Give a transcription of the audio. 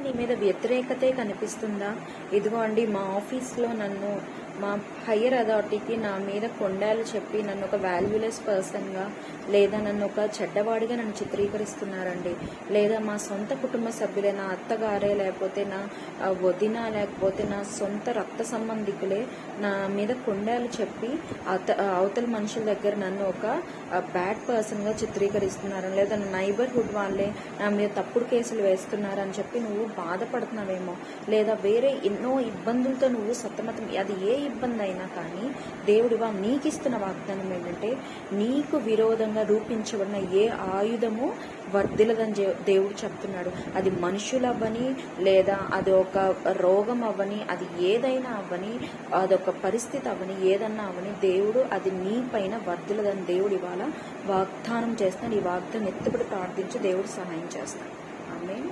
నీ మీద వ్యతిరేకతే కనిపిస్తుందా? ఇదిగో అండి, మా ఆఫీస్లో నన్ను మా హయ్యర్ అథారిటీకి నా మీద కొండాలు చెప్పి నన్ను ఒక వాల్యూలెస్ పర్సన్గా లేదా నన్ను ఒక చెడ్డవాడిగా నన్ను చిత్రీకరిస్తున్నారండి. లేదా మా సొంత కుటుంబ సభ్యులే, నా అత్తగారే, లేకపోతే నా వదిన, లేకపోతే నా సొంత రక్త సంబంధికులే నా మీద కొండాలు చెప్పి అవతల మనుషుల దగ్గర నన్ను ఒక బ్యాడ్ పర్సన్గా చిత్రీకరిస్తున్నారని, లేదా నా నైబర్హుడ్ వాళ్ళే నా మీద తప్పుడు కేసులు వేస్తున్నారని చెప్పి నువ్వు బాధపడుతున్నావేమో, లేదా వేరే ఎన్నో ఇబ్బందులతో నువ్వు సతమతం. అది ఏ ఇబ్బంది అయినా కానీ దేవుడివా నీకు ఇస్తున్న వాగ్దానం ఏంటంటే, నీకు విరోధంగా రూపించబడిన ఏ ఆయుధము వర్ధిలదని దేవుడు చెప్తున్నాడు. అది మనుషులవ్వని, లేదా అది ఒక రోగం అవ్వని, అది ఏదైనా అవ్వని, అదొక పరిస్థితి అవ్వని, ఏదన్నా అవ్వని, దేవుడు అది నీ పైన వర్ధిలదని దేవుడు ఇవాళ వాగ్దానం చేస్తాడు. ఈ వాగ్దానం ఎత్తుబడి ప్రార్థించి దేవుడు సహాయం చేస్తాడు. ఆమేన్.